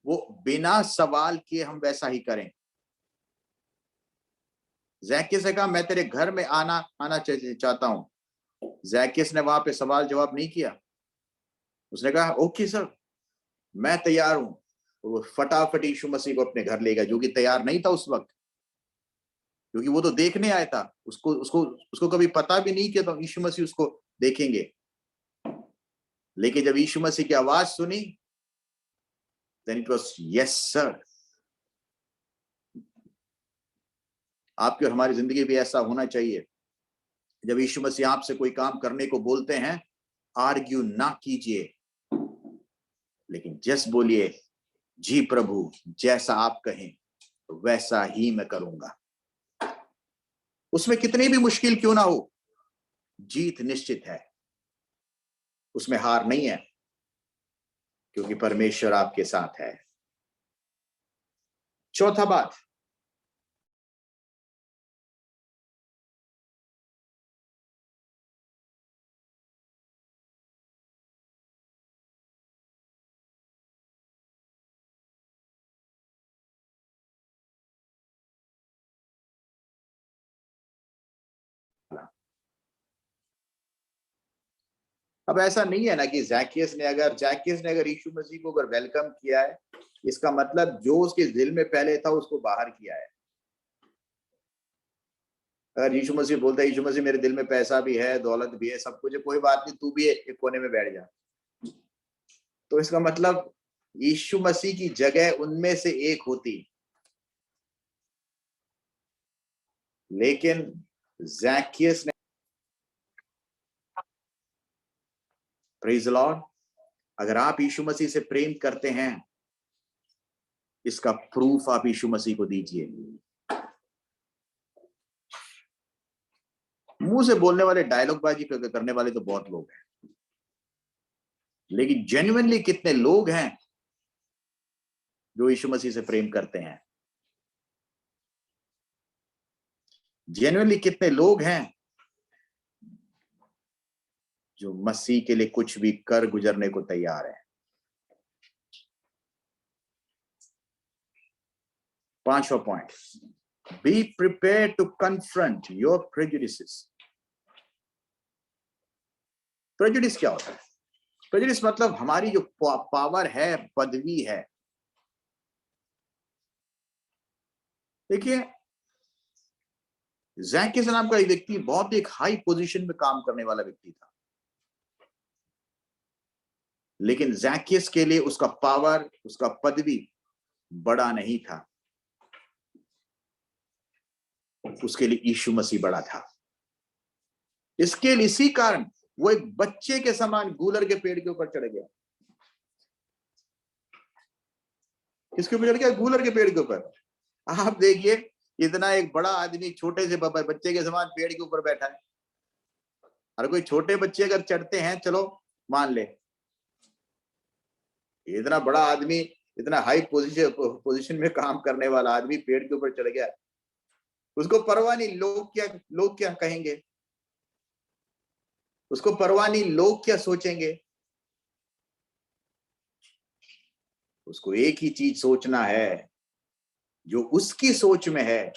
वो बिना सवाल किए हम वैसा ही करें। ज़ैकियस ने कहा, मैं तेरे घर में आना चाहता हूं। ज़ैकियस ने वहां पे सवाल जवाब नहीं किया। उसने कहा, ओके सर, मैं तैयार हूं। वो फटाफट यीशु मसीह को अपने घर ले गया, जो कि तैयार नहीं था उस वक्त, क्योंकि वो तो देखने आया था। उसको कभी पता भी नहीं किया तो यीशु मसीह उसको देखेंगे। लेकिन जब यीशु मसीह की आवाज सुनी, then it was yes sir। आपकी और हमारी जिंदगी भी ऐसा होना चाहिए। जब यीशु मसीह आपसे कोई काम करने को बोलते हैं, आर्ग्यू ना कीजिए, लेकिन जस्ट बोलिए, जी प्रभु, जैसा आप कहें वैसा ही मैं करूंगा। उसमें कितनी भी मुश्किल क्यों ना हो, जीत निश्चित है, उसमें हार नहीं है, क्योंकि परमेश्वर आपके साथ है। चौथा बात, अब ऐसा नहीं है ना कि ज़ैकियस ने अगर यीशु मसीह को अगर वेलकम किया है, इसका मतलब जो उसके दिल में पहले था उसको बाहर किया है। अगर यीशु मसीह बोलता है, यीशु मसीह मेरे दिल में पैसा भी है, दौलत भी है, सब कुछ है, कोई बात नहीं, तू भी एक कोने में बैठ जा, तो इसका मतलब यीशु मसीह की जगह उनमें से एक होती। लेकिन ज़ैकियस ने, प्रेज द लॉर्ड, अगर आप यीशु मसीह से प्रेम करते हैं, इसका प्रूफ आप यीशु मसीह को दीजिए। मुंह से बोलने वाले, डायलॉगबाजी करने वाले तो बहुत लोग हैं, लेकिन जेन्युइनली कितने लोग हैं जो यीशु मसीह से प्रेम करते हैं? जेन्युइनली कितने लोग हैं जो मसीह के लिए कुछ भी कर गुजरने को तैयार है? पांचवा point, be prepare to confront your prejudices. Prejudice क्या होता है? प्रेजुडिस मतलब हमारी जो पावर है, पदवी है। देखिए, ज़ैकियस नाम का एक व्यक्ति बहुत एक हाई पोजीशन में काम करने वाला व्यक्ति था, लेकिन ज़ैकियस के लिए उसका पावर, उसका पदवी बड़ा नहीं था, उसके लिए यीशु मसीह बड़ा था। इसी कारण वो एक बच्चे के समान गूलर के पेड़ के ऊपर चढ़ गया। किसके ऊपर चढ़ गया? गूलर के पेड़ के ऊपर। आप देखिए, इतना एक बड़ा आदमी छोटे से बच्चे के समान पेड़ के ऊपर बैठा है। और कोई छोटे बच्चे अगर चढ़ते हैं, चलो मान ले, इतना बड़ा आदमी, इतना हाई पोजीशन में काम करने वाला आदमी पेड़ के ऊपर चढ़ गया, उसको परवाह नहीं लोग क्या कहेंगे, उसको परवाह नहीं लोग क्या सोचेंगे। उसको एक ही चीज सोचना है जो उसकी सोच में है,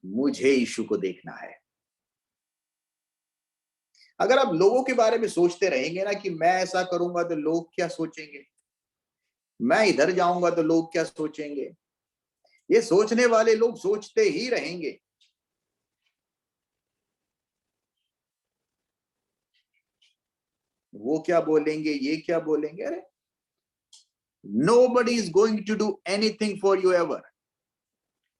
मुझे यीशु को देखना है। अगर आप लोगों के बारे में सोचते रहेंगे ना कि मैं ऐसा करूंगा तो लोग क्या सोचेंगे, मैं इधर जाऊंगा तो लोग क्या सोचेंगे, ये सोचने वाले लोग सोचते ही रहेंगे। वो क्या बोलेंगे, ये क्या बोलेंगे, अरे nobody is going to do anything for you ever।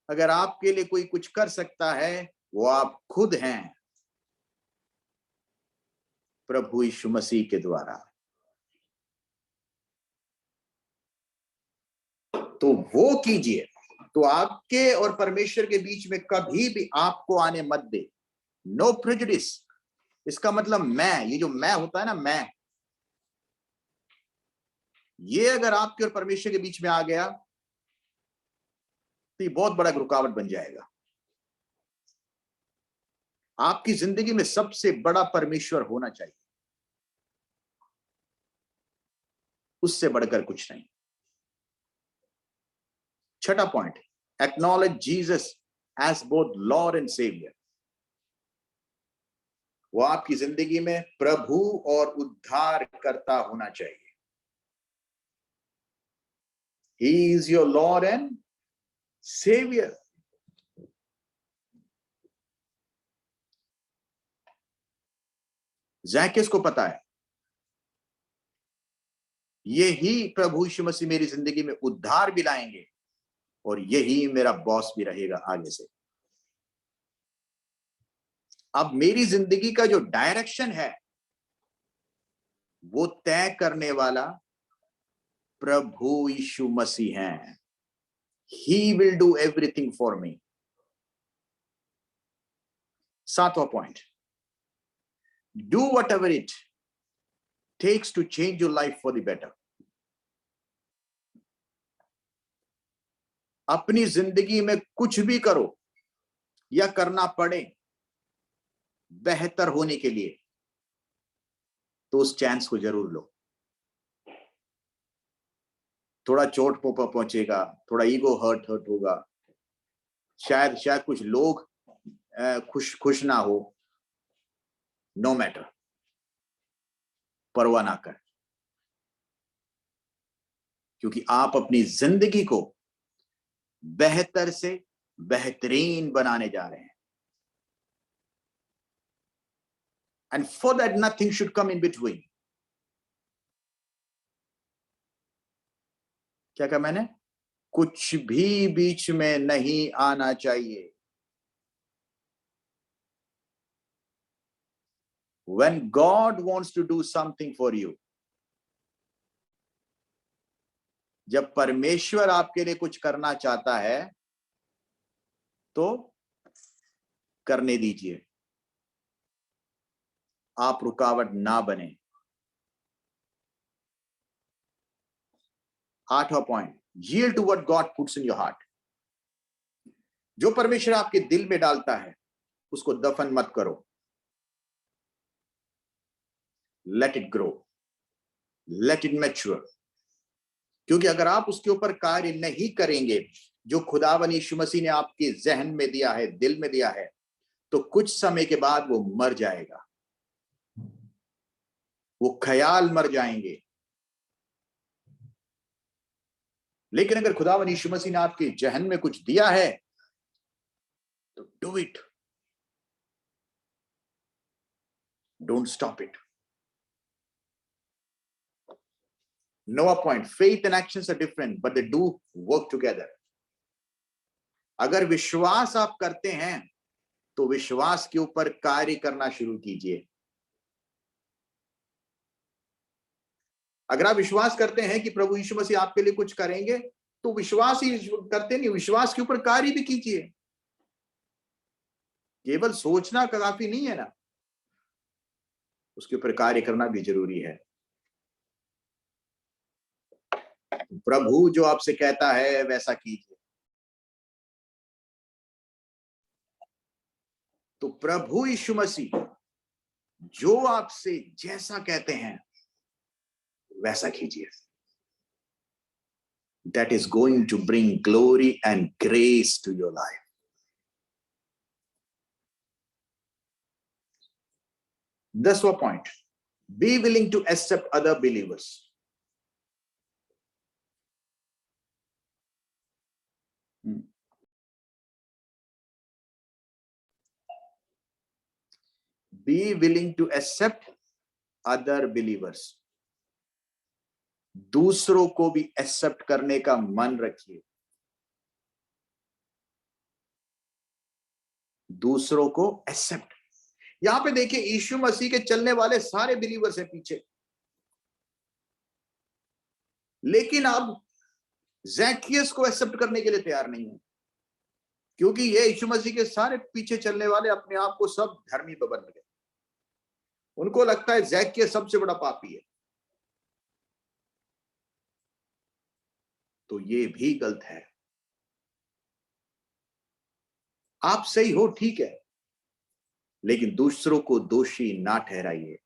अगर आपके लिए कोई कुछ कर सकता है, वो आप खुद हैं, प्रभु यीशु मसीह के द्वारा। तो वो कीजिए, तो आपके और परमेश्वर के बीच में कभी भी आपको आने मत दे। नो प्रेजुडिस, इसका मतलब मैं, ये जो मैं होता है ना, मैं, ये अगर आपके और परमेश्वर के बीच में आ गया तो ये बहुत बड़ा रुकावट बन जाएगा। आपकी जिंदगी में सबसे बड़ा परमेश्वर होना चाहिए, उससे बढ़कर कुछ नहीं। छठा point, acknowledge Jesus as both lord and saviour. वो आपकी जिंदगी में प्रभु और उद्धार करता होना चाहिए। He is your Lord and Savior। ज़ैकेस को पता है, यही प्रभु यीशु मसीह मेरी जिंदगी में उद्धार भी लाएंगे और यही मेरा बॉस भी रहेगा आगे से। अब मेरी जिंदगी का जो डायरेक्शन है वो तय करने वाला प्रभु यीशु मसीह हैं। He will do everything for me। सातवां point, do whatever it takes to change your life for the better। अपनी जिंदगी में कुछ भी करो या करना पड़े बेहतर होने के लिए, तो उस चांस को जरूर लो। थोड़ा चोट पहुंचेगा, थोड़ा ईगो हर्ट होगा, शायद कुछ लोग खुश ना हो, नो मैटर, परवाह ना कर, क्योंकि आप अपनी जिंदगी को बेहतर से बेहतरीन बनाने जा रहे हैं। And for that nothing should come in between। क्या कहा मैंने? कुछ भी बीच में नहीं आना चाहिए। When God wants to do something for you, जब परमेश्वर आपके लिए कुछ करना चाहता है तो करने दीजिए, आप रुकावट ना बने। 8वां point, yield to what God puts in your heart। जो परमेश्वर आपके दिल में डालता है उसको दफन मत करो, let it grow, let it mature। क्योंकि अगर आप उसके ऊपर कार्य नहीं करेंगे जो खुदावन यीशु मसीह ने आपके जहन में दिया है, दिल में दिया है, तो कुछ समय के बाद वो मर जाएगा, वो ख्याल मर जाएंगे। लेकिन अगर खुदावन यीशु मसीह ने आपके जहन में कुछ दिया है तो do it, don't stop it. 9वां point, faith and actions are different but they do work together। अगर विश्वास आप करते हैं तो विश्वास के ऊपर कार्य करना शुरू कीजिए। अगर आप विश्वास करते हैं कि प्रभु यीशु मसीह आपके लिए कुछ करेंगे, तो विश्वास ही करते नहीं, विश्वास के ऊपर कार्य भी कीजिए। केवल सोचना काफी नहीं है ना, उसके ऊपर कार्य करना भी जरूरी है। प्रभु जो आपसे कहता है वैसा कीजिए। तो प्रभु यीशु मसीह जो आपसे जैसा कहते हैं वैसा कीजिए। That is going to bring glory and grace to your life. Daswa point. Be willing to accept other believers. Be willing to accept other believers. दूसरों को भी एक्सेप्ट करने का मन रखिए। दूसरों को एक्सेप्ट। यहां पे देखिए, यीशु मसीह के चलने वाले सारे बिलीवर्स हैं पीछे, लेकिन अब ज़ैकियस को एक्सेप्ट करने के लिए तैयार नहीं है, क्योंकि ये यीशु मसीह के सारे पीछे चलने वाले अपने आप को सब धर्मी बन गए। उनको लगता है ज़ैकियस सबसे बड़ा पापी है। तो ये भी गलत है। आप सही हो, ठीक है, लेकिन दूसरों को दोषी ना ठहराइए,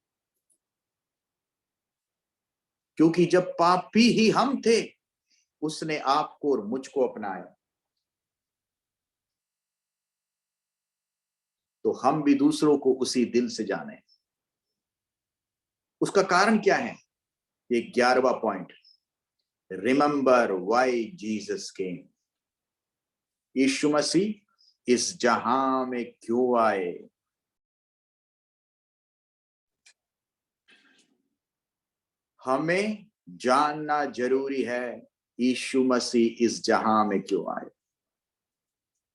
क्योंकि जब पापी ही हम थे, उसने आपको और मुझको अपनाया। तो हम भी दूसरों को उसी दिल से जाने। उसका कारण क्या है? ये 11वां point, remember why Jesus came. Yeshu Masih इस जहां में क्यों आए? हमें जानना जरूरी है, यीशु मसीह इस जहां में क्यों आए।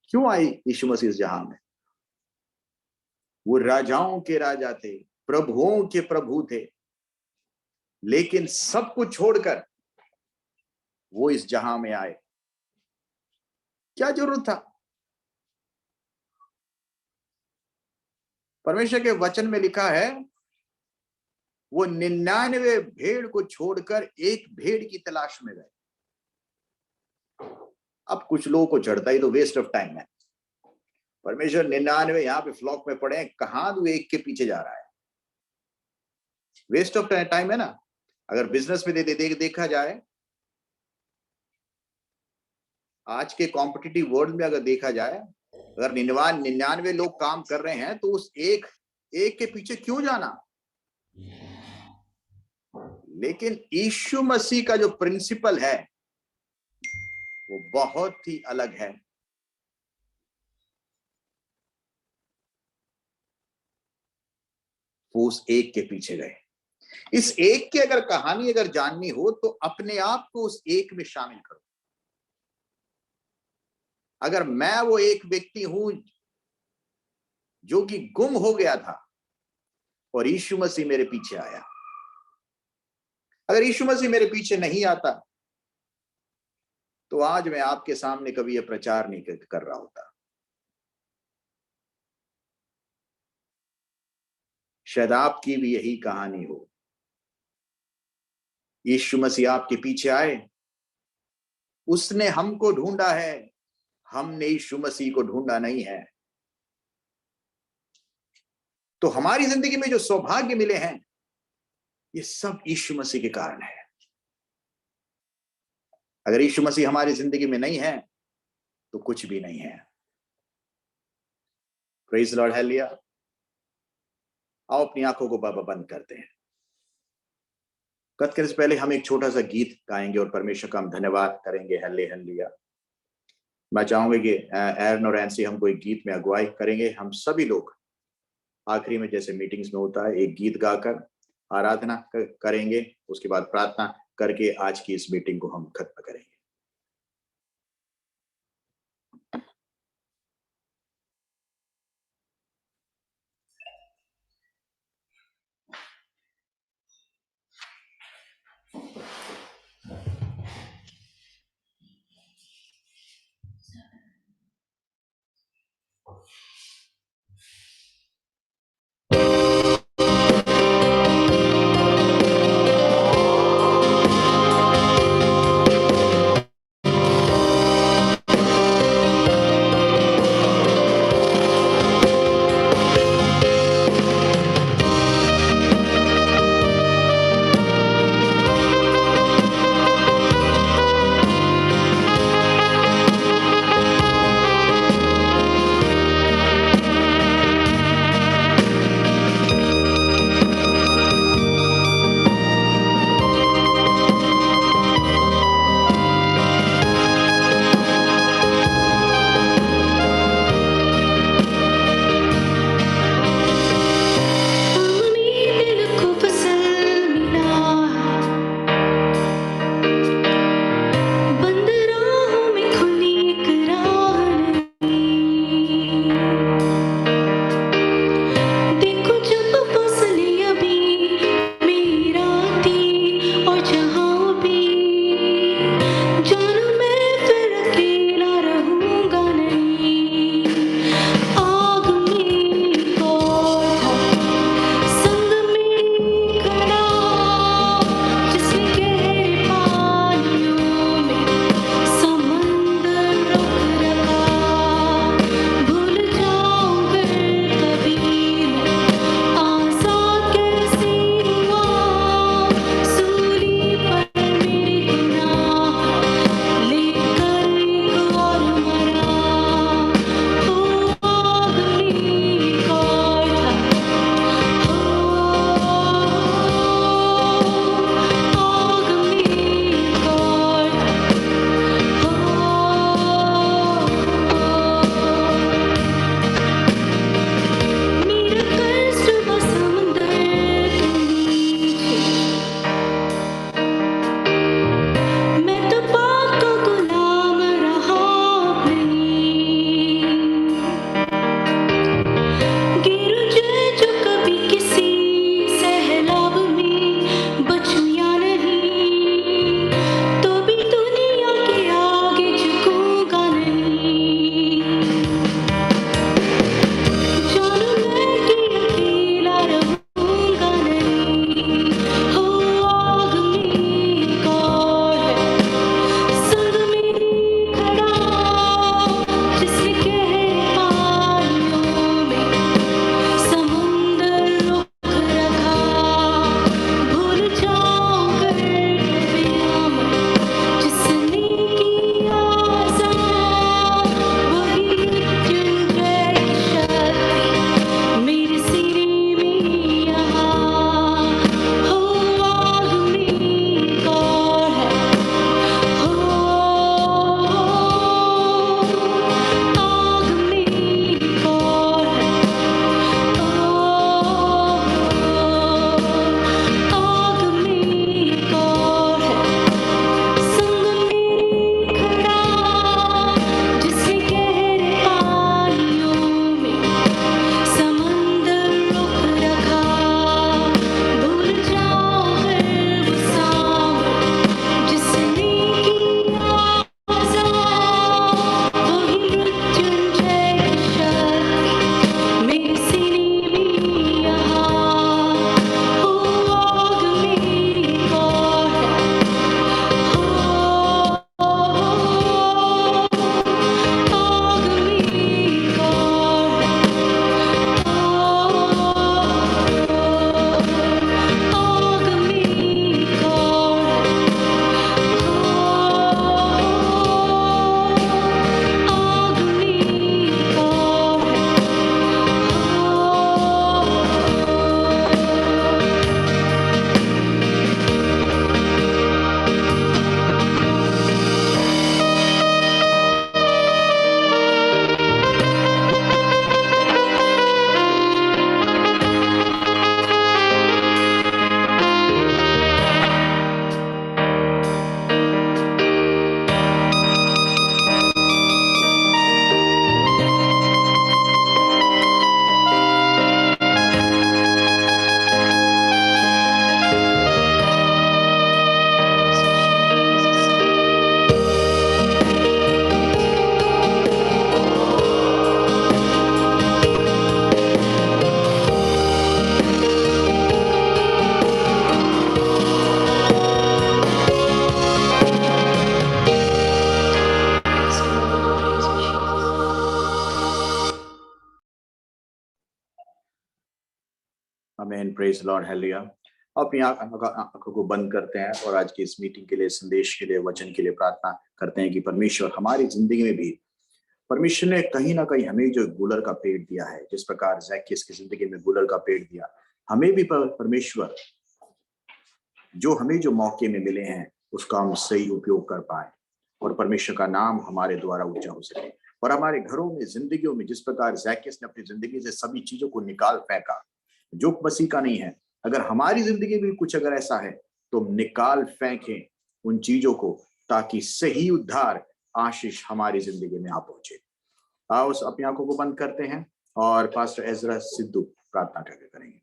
क्यों आए यीशु मसीह इस जहां में? वो राजाओं के राजा थे, प्रभुओं के प्रभु थे, लेकिन सब कुछ छोड़कर वो इस जहां में आए। क्या जरूरत था? परमेश्वर के वचन में लिखा है, वो 99 भेड़ को छोड़कर एक भेड़ की तलाश में गए। अब कुछ लोगों को चढ़ता ही तो वेस्ट ऑफ टाइम है। परमेश्वर 99 यहां पे फ्लॉक में पड़े हैं, कहां तू एक के पीछे जा रहा है? वेस्ट ऑफ टाइम है ना। अगर बिजनेस में देखा जाए, आज के कॉम्पिटिटिव वर्ल्ड में अगर देखा जाए, अगर 99 लोग काम कर रहे हैं, तो उस एक के पीछे क्यों जाना? लेकिन यीशु मसीह का जो प्रिंसिपल है वो बहुत ही अलग है। वो उस एक के पीछे गए। इस एक की अगर कहानी अगर जाननी हो, तो अपने आप को उस एक में शामिल करो। अगर मैं वो एक व्यक्ति हूं जो कि गुम हो गया था और यीशु मसीह मेरे पीछे आया, अगर यीशु मसीह मेरे पीछे नहीं आता, तो आज मैं आपके सामने कभी यह प्रचार नहीं कर रहा होता। शायद आपकी भी यही कहानी हो। यीशु मसीह आपके पीछे आए, उसने हमको ढूंढा है, हमने यीशु मसीह को ढूंढा नहीं है। तो हमारी जिंदगी में जो सौभाग्य मिले हैं, ये सब यीशु मसीह के कारण है। अगर यीशु मसीह हमारी जिंदगी में नहीं है, तो कुछ भी नहीं है। Praise Lord, hallelujah. आओ अपनी आंखों को बाबा बंद करते हैं। कथ करने से पहले हम एक छोटा सा गीत गाएंगे और परमेश्वर का हम धन्यवाद करेंगे। हालेलुया। मैं चाहूंगा कि एरन और एनसी हमको एक गीत में अगुवाई करेंगे। हम सभी लोग आखिरी में जैसे मीटिंग्स में होता है, एक गीत गाकर आराधना करेंगे, उसके बाद प्रार्थना करके आज की इस मीटिंग को हम खत्म करेंगे। आमीन, प्रेज लॉर्ड, हालेलुया। अपनी आंखों को बंद करते हैं और आज की इस मीटिंग के लिए, संदेश के लिए, वचन के लिए प्रार्थना करते हैं कि परमेश्वर हमारी जिंदगी में भी, परमेश्वर ने कहीं ना कहीं हमें जो गुलर का पेड़ दिया है, जिस प्रकार ज़क्कियस की जिंदगी में गुलर का पेड़ दिया, हमें भी परमेश्वर जो हमें जो मौके में मिले हैं उसका हम सही उपयोग कर पाए और परमेश्वर का नाम हमारे द्वारा ऊंचा हो सके। और हमारे घरों में, जिंदगियों में, जिस प्रकार ज़क्कियस ने अपनी जिंदगी से सभी चीजों को निकाल फेंका जो मसीह का नहीं है, अगर हमारी जिंदगी में कुछ अगर ऐसा है तो निकाल फेंकें उन चीजों को, ताकि सही उद्धार, आशीष हमारी जिंदगी में आ पहुंचे। आओ अपनी आंखों को बंद करते हैं और पास्टर एजरा सिद्धू प्रार्थना करके करेंगे।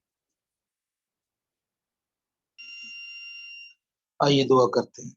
आइए दुआ करते हैं।